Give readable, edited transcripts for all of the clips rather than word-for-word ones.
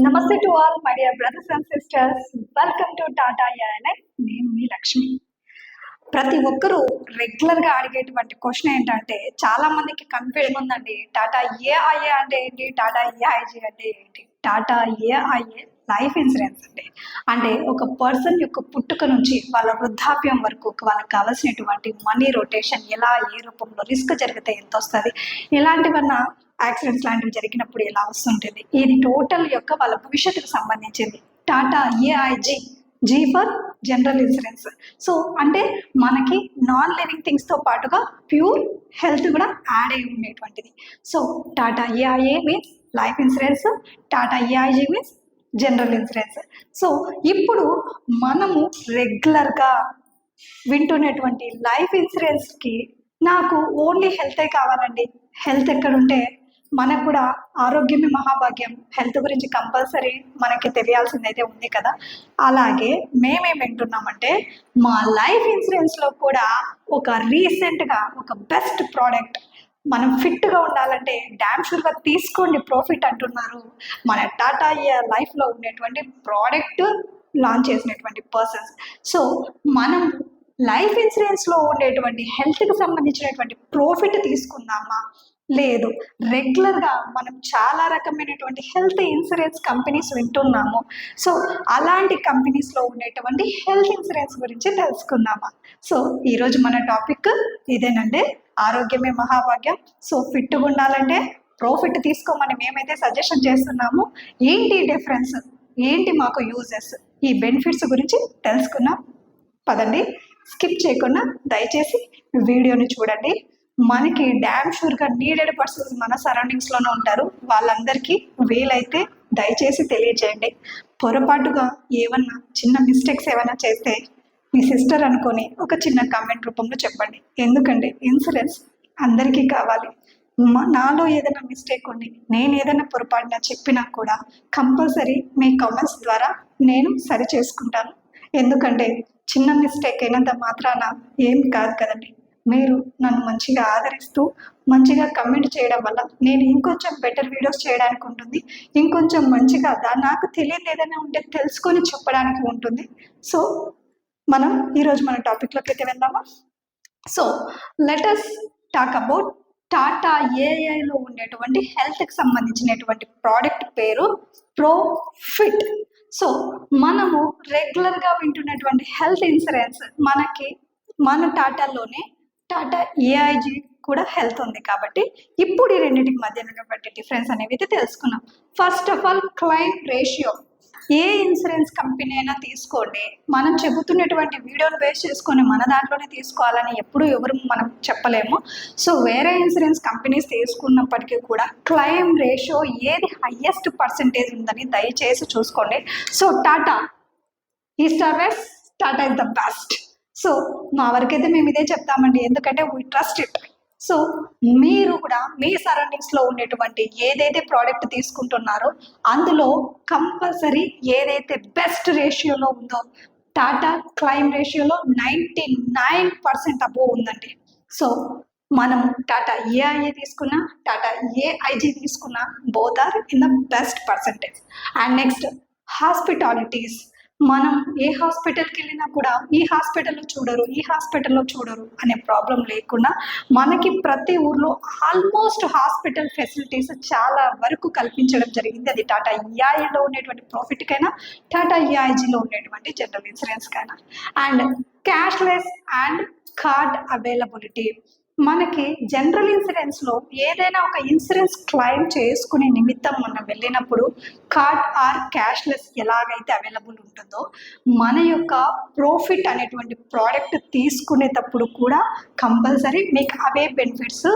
నమస్తే to all my dear brothers and sisters. Welcome to Tata AI. నేను మీ లక్ష్మి. ప్రతి ఒక్కరూ రెగ్యులర్గా అడిగేటువంటి క్వశ్చన్ ఏంటంటే, చాలా మందికి కన్ఫ్యూజన్ ఉందండి. టాటా ఏఐఏ అంటే ఏంటి, టాటా ఏఐజీ అంటే ఏంటి? టాటా ఏఐఏ లైఫ్ ఇన్సూరెన్స్ అంటే ఒక పర్సన్ యొక్క పుట్టుక నుంచి వాళ్ళ వృద్ధాప్యం వరకు వాళ్ళకి కావాల్సినటువంటి మనీ రొటేషన్ ఎలా, ఏ రూపంలో, రిస్క్ జరిగితే ఎంత వస్తుంది, ఎలాంటివన్నా యాక్సిడెంట్స్ లాంటివి జరిగినప్పుడు ఎలా వస్తుంటుంది, ఇది టోటల్ యొక్క వాళ్ళ భవిష్యత్తుకు సంబంధించింది. Tata AIG, G for general insurance. So అంటే మనకి నాన్ లివింగ్ థింగ్స్తో పాటుగా ప్యూర్ హెల్త్ కూడా యాడ్ అయి ఉండేటువంటిది. So Tata AIA means life insurance, Tata AIG means general insurance. So ఇప్పుడు మనము రెగ్యులర్గా వింటున్నటువంటి లైఫ్ ఇన్సూరెన్స్కి నాకు ఓన్లీ హెల్తే కావాలండి, హెల్త్ ఎక్కడుంటే మనకు కూడా ఆరోగ్యమే మహాభాగ్యం, హెల్త్ గురించి కంపల్సరీ మనకి తెలియాల్సిందైతే ఉంది కదా. అలాగే మేమేం వింటున్నామంటే, మా లైఫ్ ఇన్సూరెన్స్లో కూడా ఒక రీసెంట్గా ఒక బెస్ట్ ప్రోడక్ట్, మనం ఫిట్గా ఉండాలంటే డ్యామ్ షూర్గా తీసుకోండి ప్రాఫిట్ అంటున్నారు మన టాటా లైఫ్లో ఉండేటువంటి ప్రోడక్ట్ లాంచ్ చేసినటువంటి పర్సన్స్. సో మనం లైఫ్ ఇన్సూరెన్స్లో ఉండేటువంటి హెల్త్కి సంబంధించినటువంటి ప్రాఫిట్ తీసుకుందామా, లేదు రెగ్యులర్గా మనం చాలా రకమైనటువంటి హెల్త్ ఇన్సూరెన్స్ కంపెనీస్ వింటున్నాము. సో అలాంటి కంపెనీస్లో ఉండేటువంటి హెల్త్ ఇన్సూరెన్స్ గురించి తెలుసుకుందామా. సో ఈరోజు మన టాపిక్ ఇదేనండి, ఆరోగ్యమే మహాభాగ్యం. సో ఫిట్గా ఉండాలంటే ప్రాఫిట్ తీసుకోమని మేమైతే సజెషన్ చేస్తున్నాము. ఏంటి డిఫరెన్స్, ఏంటి మాకు యూజెస్, ఈ బెనిఫిట్స్ గురించి తెలుసుకున్నాం. పదండి, స్కిప్ చేయకుండా దయచేసి వీడియోని చూడండి. మనకి డ్యామ్ షూర్గా నీడెడ్ పర్సన్స్ మన సరౌండింగ్స్లోనే ఉంటారు, వాళ్ళందరికీ వీలైతే దయచేసి తెలియజేయండి. పొరపాటుగా ఏమన్నా చిన్న మిస్టేక్స్ ఏమైనా చేస్తే మీ సిస్టర్ అనుకొని ఒక చిన్న కామెంట్ రూపంలో చెప్పండి. ఎందుకంటే ఇన్సూరెన్స్ అందరికీ కావాలి. నాలో ఏదైనా మిస్టేక్ ఉండి నేను ఏదైనా పొరపాటున చెప్పినా కూడా కంపల్సరీ మీ కామెంట్స్ ద్వారా నేను సరి చేసుకుంటాను. ఎందుకంటే చిన్న మిస్టేక్ అయినంత మాత్రాన ఏం కాదు కదండి. మీరు నన్ను మంచిగా ఆదరిస్తూ మంచిగా కమెంట్ చేయడం వల్ల నేను ఇంకొంచెం బెటర్ వీడియోస్ చేయడానికి ఉంటుంది, ఇంకొంచెం మంచిగా నాకు తెలియదు ఏదైనా ఉంటే తెలుసుకొని చెప్పడానికి ఉంటుంది. సో మనం ఈరోజు మన టాపిక్లోకి అయితే వెళ్దామా. So let us talk about Tata ఏఐలో ఉండేటువంటి హెల్త్కి సంబంధించినటువంటి ప్రోడక్ట్ పేరు ప్రోఫిట్. సో మనము రెగ్యులర్గా వింటున్నటువంటి హెల్త్ ఇన్సూరెన్స్ మనకి మన టాటాలోనే టాటా ఏఐజీ కూడా హెల్త్ ఉంది కాబట్టి ఇప్పుడు ఈ రెండింటికి మధ్య ఉన్నటువంటి డిఫరెన్స్ అనేవి అయితే తెలుసుకున్నాం. First of all claim ratio. A insurance company అయినా తీసుకోండి, మనం చెబుతున్నటువంటి వీడియోని బేస్ చేసుకొని మన దాంట్లోనే తీసుకోవాలని ఎప్పుడు ఎవరు మనం చెప్పలేము. సో వేరే ఇన్సూరెన్స్ కంపెనీస్ తీసుకున్నప్పటికీ కూడా క్లెయిమ్ రేషియో ఏది హయ్యెస్ట్ పర్సెంటేజ్ ఉందని దయచేసి చూసుకోండి. So Tata east or west, Tata is the best. So మా వరకైతే మేము ఇదే చెప్తామండి, ఎందుకంటే వీ ట్రస్ట్ ఇట్. సో మీరు కూడా మీ సరౌండింగ్స్లో ఉండేటువంటి ఏదైతే ప్రోడక్ట్ తీసుకుంటున్నారో అందులో కంపల్సరీ ఏదైతే బెస్ట్ రేషియోలో ఉందో, టాటా క్లెయిమ్ రేషియోలో 99% అబోవ్ ఉందండి. సో మనం టాటా ఏఐఏ తీసుకున్నా, టాటా ఏఐజీ తీసుకున్నా, both are in the best percentage. And next hospitalities. మనం ఏ హాస్పిటల్కి వెళ్ళినా కూడా ఈ హాస్పిటల్లో చూడరు, ఈ హాస్పిటల్లో చూడరు అనే ప్రాబ్లం లేకుండా మనకి ప్రతి ఊర్లో ఆల్మోస్ట్ హాస్పిటల్ ఫెసిలిటీస్ చాలా వరకు కల్పించడం జరిగింది. అది టాటా ఏఐలో ఉండేటువంటి ప్రాఫిట్కైనా, టాటా ఏఐజీలో ఉండేటువంటి జనరల్ ఇన్సూరెన్స్కైనా. And cashless and card availability. మనకి జనరల్ ఇన్సూరెన్స్లో ఏదైనా ఒక ఇన్సూరెన్స్ క్లెయిమ్ చేసుకునే నిమిత్తం మనం వెళ్ళినప్పుడు కార్డ్ ఆర్ క్యాష్లెస్ ఎలాగైతే అవైలబుల్ ఉంటుందో, మన యొక్క ప్రాఫిట్ అనేటువంటి ప్రోడక్ట్ తీసుకునేటప్పుడు కూడా కంపల్సరీ మీకు అవే బెనిఫిట్స్.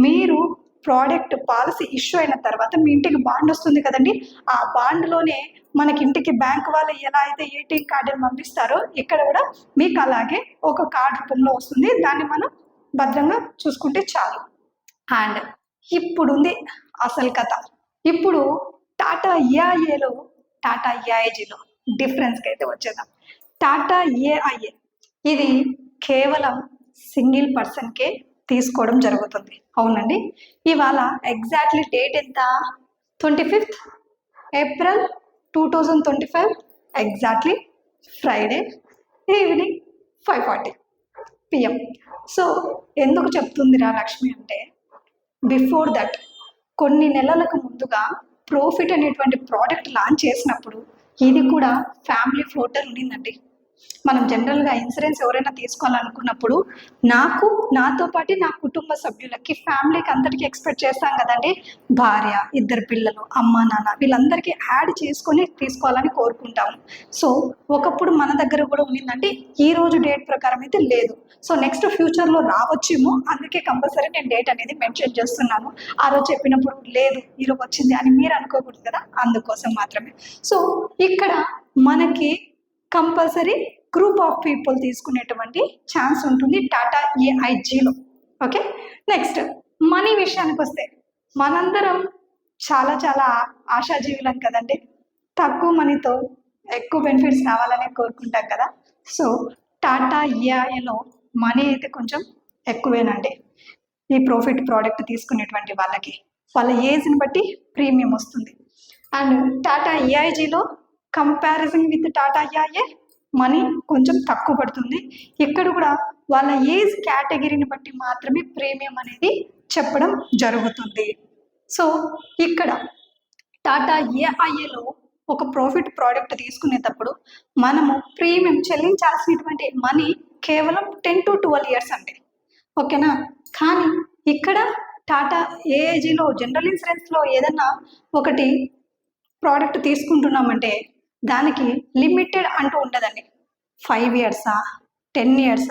మీరు ప్రోడక్ట్ పాలసీ ఇష్యూ అయిన తర్వాత మీ ఇంటికి బాండ్ వస్తుంది కదండి, ఆ బాండ్లోనే మనకి ఇంటికి బ్యాంక్ వాళ్ళు ఎలా అయితే ఏటీఎం కార్డుని పంపిస్తారో ఇక్కడ కూడా మీకు అలాగే ఒక కార్డు రూపంలో వస్తుంది. దాన్ని మనం భద్రంగా చూసుకుంటే చాలు. అండ్ ఇప్పుడు ఉంది అసలు కథ. ఇప్పుడు టాటా ఏఐఏలో, టాటా ఏఐజీలో డిఫరెన్స్కి అయితే వచ్చేద్దాం. టాటా ఏఐఏ ఇది కేవలం సింగిల్ పర్సన్కే తీసుకోవడం జరుగుతుంది. అవునండి, ఇవాళ ఎగ్జాక్ట్లీ డేట్ ఎంత, 25 April 2025 exactly Friday evening 5:40 PM. So ఎందుకు చెప్తుందిరా లక్ష్మి అంటే, బిఫోర్ దట్ కొన్ని నెలలకు ముందుగా ప్రోఫిట్ అనేటువంటి ప్రోడక్ట్ లాంచ్ చేసినప్పుడు ఇది కూడా ఫ్యామిలీ ఫ్లోటర్ ఉండిందండి. మనం జనరల్గా ఇన్సూరెన్స్ ఎవరైనా తీసుకోవాలనుకున్నప్పుడు నాతో పాటు నా కుటుంబ సభ్యులకి ఫ్యామిలీకి అందరికీ ఎక్స్పెక్ట్ చేస్తాం కదండి, భార్య, 2 పిల్లలు, అమ్మ నాన్న వీళ్ళందరికీ యాడ్ చేసుకొని తీసుకోవాలని కోరుకుంటాము. సో ఒకప్పుడు మన దగ్గర కూడా ఉండిందండి, ఈ రోజు డేట్ ప్రకారం అయితే లేదు. సో నెక్స్ట్ ఫ్యూచర్లో రావచ్చేమో, అందుకే కంపల్సరీ నేను డేట్ అనేది మెన్షన్ చేస్తున్నాను. ఆ రోజు చెప్పినప్పుడు లేదు ఈరోజు వచ్చింది అని మీరు అనుకోకూడదు కదా, అందుకోసం మాత్రమే. సో ఇక్కడ మనకి కంపల్సరీ గ్రూప్ ఆఫ్ పీపుల్ తీసుకునేటువంటి ఛాన్స్ ఉంటుంది టాటా ఏఐజీలో. ఓకే, నెక్స్ట్ మనీ విషయానికి వస్తే మనందరం చాలా చాలా ఆశాజీవులం కదండి. తక్కువ మనీతో ఎక్కువ బెనిఫిట్స్ రావాలని కోరుకుంటాం కదా. సో టాటా ఏఐలో మనీ అయితే కొంచెం ఎక్కువేనండి. ఈ ప్రాఫిట్ ప్రోడక్ట్ తీసుకునేటువంటి వాళ్ళ ఏజ్ని బట్టి ప్రీమియం వస్తుంది. అండ్ టాటా ఏఐజీలో comparison with Tata AI money కొంచెం తక్కువ పడుతుంది. ఇక్కడ కూడా వాళ్ళ ఏజ్ కేటగిరీని బట్టి మాత్రమే ప్రీమియం అనేది చెప్పడం జరుగుతుంది. సో ఇక్కడ టాటా ఏఐలో ఒక ప్రాఫిట్ ప్రోడక్ట్ తీసుకునేటప్పుడు మనము ప్రీమియం చెల్లించాల్సినటువంటి మనీ కేవలం 10 to 12 years అండి. ఓకేనా, కానీ ఇక్కడ టాటా ఏఐజీలో జనరల్ ఇన్సూరెన్స్లో ఏదన్నా ఒకటి ప్రోడక్ట్ తీసుకుంటున్నామంటే దానికి లిమిటెడ్ అంటూ ఉండదండి. 5 years, 10 years,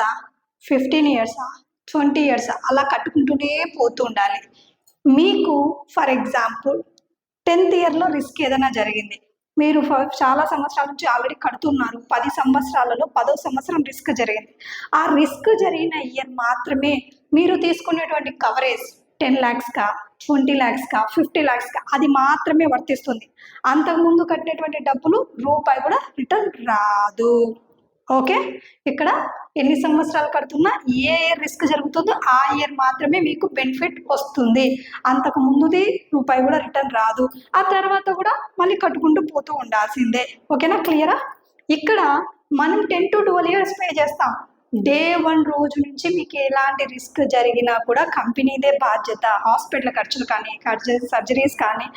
15 years, 20 years అలా కట్టుకుంటూనే పోతూ ఉండాలి. మీకు ఫర్ ఎగ్జాంపుల్ 10th yearలో రిస్క్ ఏదైనా జరిగింది, మీరు చాలా సంవత్సరాల నుంచి ఆల్రెడీ కడుతున్నారు, 10 సంవత్సరాలలో 10వ సంవత్సరం రిస్క్ జరిగింది. ఆ రిస్క్ జరిగిన ఇయర్ మాత్రమే మీరు తీసుకునేటువంటి కవరేజ్ 10 lakhs, 20 lakhs, 50 lakhs అది మాత్రమే వర్తిస్తుంది. అంతకుముందు కట్టినటువంటి డబ్బులు రూపాయి కూడా రిటర్న్ రాదు. ఓకే, ఇక్కడ ఎన్ని సంవత్సరాలు కడుతున్నా ఏ ఇయర్ రిస్క్ జరుగుతుందో ఆ ఇయర్ మాత్రమే మీకు బెనిఫిట్ వస్తుంది. అంతకు ముందుది రూపాయి కూడా రిటర్న్ రాదు. ఆ తర్వాత కూడా మళ్ళీ కట్టుకుంటూ పోతూ ఉండాల్సిందే. ఓకేనా, క్లియరా? ఇక్కడ మనం 10 to 12 years పే చేస్తాం. డే 1 రోజు నుంచి మీకు ఎలాంటి రిస్క్ జరిగినా కూడా కంపెనీదే బాధ్యత. హాస్పిటల్ ఖర్చులు కానీ, సర్జరీస్ కానీ,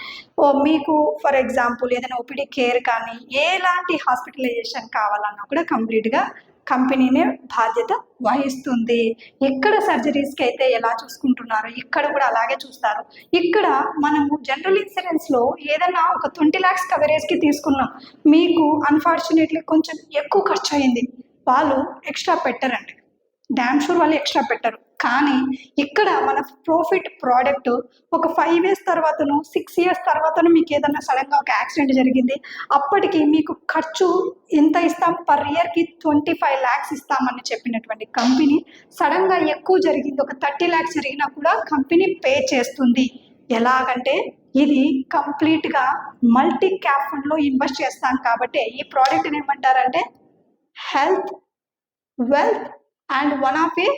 మీకు ఫర్ ఎగ్జాంపుల్ ఏదైనా ఓపీడీ కేర్ కానీ, ఎలాంటి హాస్పిటలైజేషన్ కావాలన్నా కూడా కంప్లీట్గా కంపెనీనే బాధ్యత వహిస్తుంది. ఎక్కడ సర్జరీస్కి అయితే ఎలా చూసుకుంటున్నారో ఇక్కడ కూడా అలాగే చూస్తారు. ఇక్కడ మనము జనరల్ ఇన్సూరెన్స్లో ఏదైనా ఒక 20 lakhs కవరేజ్కి తీసుకున్నాం, మీకు అన్ఫార్చునేట్లీ కొంచెం ఎక్కువ ఖర్చు అయింది, వాళ్ళు ఎక్స్ట్రా పెట్టరండి, డ్యామ్ షూర్ వాళ్ళు ఎక్స్ట్రా పెట్టరు. కానీ ఇక్కడ మన ప్రాఫిట్ ప్రోడక్ట్ ఒక 5 years తర్వాతను 6 years తర్వాతను మీకు ఏదైనా సడన్గా ఒక యాక్సిడెంట్ జరిగింది, అప్పటికి మీకు ఖర్చు ఎంత ఇస్తాం, పర్ ఇయర్కి 25 lakhs ఇస్తామని చెప్పినటువంటి కంపెనీ సడన్గా ఎక్కువ జరిగింది, ఒక 30 lakhs జరిగినా కూడా కంపెనీ పే చేస్తుంది. ఎలాగంటే ఇది కంప్లీట్గా మల్టీ క్యాప్ ఫండ్లో ఇన్వెస్ట్ చేస్తాం కాబట్టి ఈ ప్రోడక్ట్ని ఏమంటారంటే health, wealth and one of A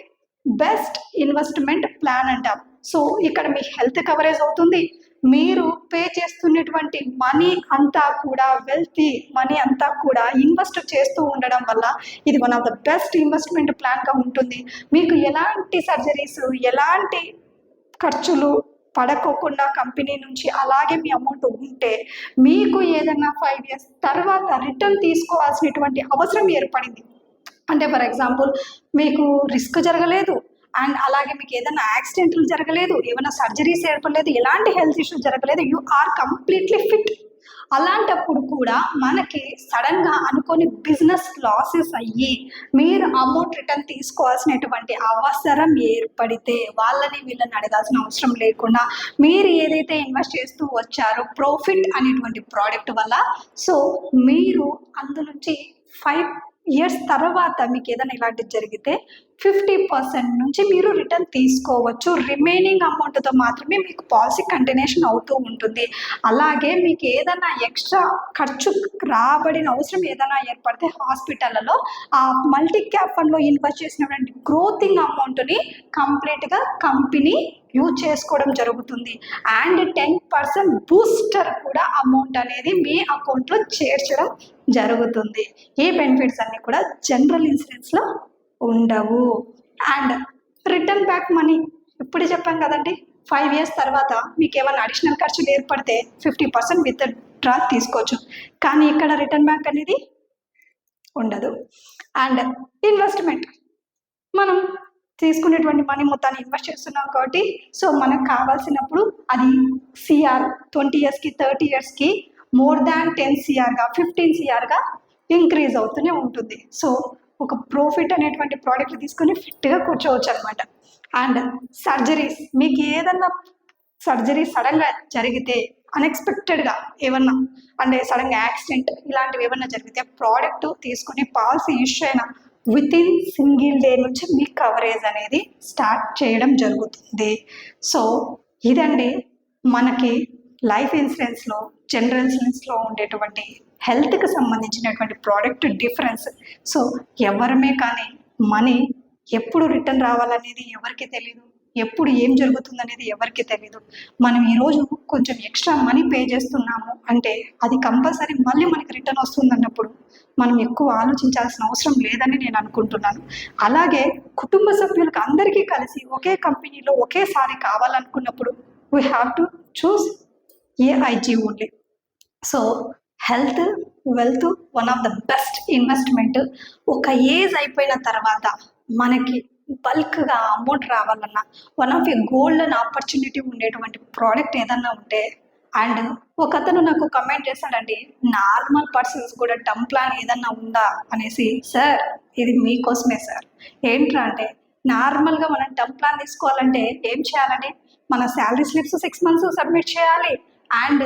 best investment plan అంటాం. సో ఇక్కడ మీ హెల్త్ కవరేజ్ అవుతుంది, మీరు పే చేస్తున్నటువంటి మనీ అంతా కూడా వెల్తీ మనీ అంతా కూడా ఇన్వెస్ట్ చేస్తూ ఉండడం వల్ల ఇది one of the best investment ప్లాన్గా ఉంటుంది. మీకు ఎలాంటి సర్జరీస్, ఎలాంటి ఖర్చులు పడకోకుండా కంపెనీ నుంచి అలాగే మీ అమౌంట్ ఉంటే మీకు ఏదైనా 5 years తర్వాత రిటర్న్ తీసుకోవాల్సినటువంటి అవసరం ఏర్పడింది అంటే, ఫర్ ఎగ్జాంపుల్ మీకు రిస్క్ జరగలేదు అండ్ అలాగే మీకు ఏదైనా యాక్సిడెంట్లు జరగలేదు, ఏమైనా సర్జరీస్ ఏర్పడలేదు, ఎలాంటి హెల్త్ ఇష్యూస్ జరగలేదు, యు ఆర్ కంప్లీట్లీ ఫిట్. అలాంటప్పుడు కూడా మనకి సడన్గా అనుకోని బిజినెస్ లాసెస్ అయ్యి మీరు అమౌంట్ రిటర్న్ తీసుకోవాల్సినటువంటి అవసరం ఏర్పడితే వాళ్ళని వీళ్ళని అడగాల్సిన అవసరం లేకుండా మీరు ఏదైతే ఇన్వెస్ట్ చేస్తూ వచ్చారో ప్రాఫిట్ అనేటువంటి ప్రోడక్ట్ వల్ల, సో మీరు అందులోంచి 5 years తర్వాత మీకు ఏదైనా ఇలాంటిది జరిగితే 50% నుంచి మీరు రిటర్న్ తీసుకోవచ్చు. రిమైనింగ్ అమౌంట్తో మాత్రమే మీకు పాలసీ కంటిన్యూషన్ అవుతూ ఉంటుంది. అలాగే మీకు ఏదైనా ఎక్స్ట్రా ఖర్చు రాబడిన అవసరం ఏదైనా ఏర్పడితే హాస్పిటల్లో ఆ మల్టీ క్యాప్ ఫండ్లో ఇన్వెస్ట్ చేసినటువంటి గ్రోతింగ్ అమౌంట్ని కంప్లీట్గా కంపెనీ యూజ్ చేసుకోవడం జరుగుతుంది. అండ్ 10% బూస్టర్ కూడా అమౌంట్ అనేది మీ అకౌంట్లో చేర్చడం జరుగుతుంది. ఈ బెనిఫిట్స్ అన్నీ కూడా జనరల్ ఇన్సూరెన్స్లో ఉండవు. అండ్ రిటర్న్ బ్యాక్ మనీ ఇప్పుడు చెప్పాం కదండి, 5 years తర్వాత మీకు ఏమైనా అడిషనల్ ఖర్చులు ఏర్పడితే 50% విత్ డ్రా తీసుకోవచ్చు. కానీ ఇక్కడ రిటర్న్ బ్యాక్ అనేది ఉండదు. అండ్ ఇన్వెస్ట్మెంట్, మనం తీసుకునేటువంటి మనీ మొత్తాన్ని ఇన్వెస్ట్ చేస్తున్నాం కాబట్టి సో మనకు కావాల్సినప్పుడు అది CR 20 yearsకి 30 yearsకి మోర్ దాన్ 10 CRగా 15 CRగా ఇంక్రీజ్ అవుతూనే ఉంటుంది. సో ఒక ప్రాఫిట్ అనేటువంటి ప్రోడక్ట్ తీసుకొని ఫిట్గా కూర్చోవచ్చు అనమాట. అండ్ సర్జరీస్, మీకు ఏదన్నా సర్జరీ సడన్గా జరిగితే అన్ఎక్స్పెక్టెడ్గా ఏమన్నా అంటే సడన్గా యాక్సిడెంట్ ఇలాంటివి ఏమన్నా జరిగితే ప్రోడక్ట్ తీసుకుని పాలసీ ఇష్యూ అయిన వితిన్ సింగిల్ డే నుంచి మీ కవరేజ్ అనేది స్టార్ట్ చేయడం జరుగుతుంది. సో ఇదండి మనకి లైఫ్ ఇన్సూరెన్స్లో జనరల్ ఇన్సూరెన్స్లో ఉండేటువంటి హెల్త్కి సంబంధించినటువంటి ప్రోడక్ట్ డిఫరెన్స్. సో ఎవరమే కానీ మనీ ఎప్పుడు రిటర్న్ రావాలనేది ఎవరికి తెలియదు, ఎప్పుడు ఏం జరుగుతుంది అనేది ఎవరికి తెలియదు. మనం ఈరోజు కొంచెం ఎక్స్ట్రా మనీ పే చేస్తున్నాము అంటే అది కంపల్సరీ మళ్ళీ మనకి రిటర్న్ వస్తుంది అన్నప్పుడు మనం ఎక్కువ ఆలోచించాల్సిన అవసరం లేదని నేను అనుకుంటున్నాను. అలాగే కుటుంబ సభ్యులకు అందరికీ కలిసి ఒకే కంపెనీలో ఒకేసారి కావాలనుకున్నప్పుడు we have to choose AIG only. So health wealth one of the best investment. ఒక ఏజ్ అయిపోయిన తర్వాత మనకి బల్క్గా అమౌంట్ రావాలన్నా one of a golden opportunity ఉండేటువంటి ప్రోడక్ట్ ఏదన్నా ఉంటే. అండ్ ఒక అతను నాకు కమెంట్ చేశాడండి, నార్మల్ పర్సన్స్ కూడా టర్మ్ ప్లాన్ ఏదన్నా ఉందా అనేసి. సార్ ఇది మీకోసమే సార్. ఏంట్రా అంటే నార్మల్గా మనం టర్మ్ ప్లాన్ తీసుకోవాలంటే ఏం చేయాలండి, మన శాలరీ స్లిప్స్ 6 months సబ్మిట్ చేయాలి. అండ్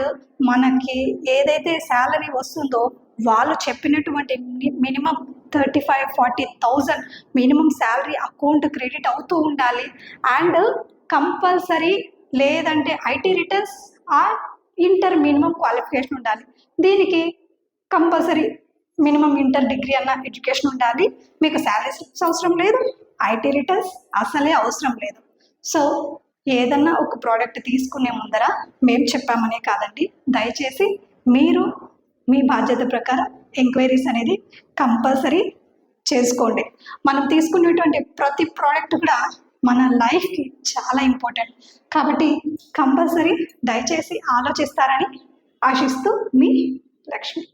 మనకి ఏదైతే శాలరీ వస్తుందో వాళ్ళు చెప్పినటువంటి minimum 35-40,000 minimum salary account credit అవుతూ ఉండాలి. అండ్ కంపల్సరీ లేదంటే IT returns are inter minimum qualification ఉండాలి. దీనికి కంపల్సరీ మినిమం ఇంటర్ డిగ్రీ అన్న ఎడ్యుకేషన్ ఉండాలి. మీకు శాలరీ స్లిప్స్ అవసరం లేదు, IT రిటర్న్స్ అసలే అవసరం లేదు. సో ఏదన్నా ఒక ప్రోడక్ట్ తీసుకునే ముందర మేము చెప్పామనే కాదండి, దయచేసి మీరు మీ బాధ్యత ప్రకారం ఎంక్వైరీస్ అనేది కంపల్సరీ చేసుకోండి. మనం తీసుకునేటువంటి ప్రతి ప్రోడక్ట్ కూడా మన లైఫ్కి చాలా ఇంపార్టెంట్ కాబట్టి కంపల్సరీ దయచేసి ఆలోచిస్తారని ఆశిస్తూ మీ లక్ష్మి.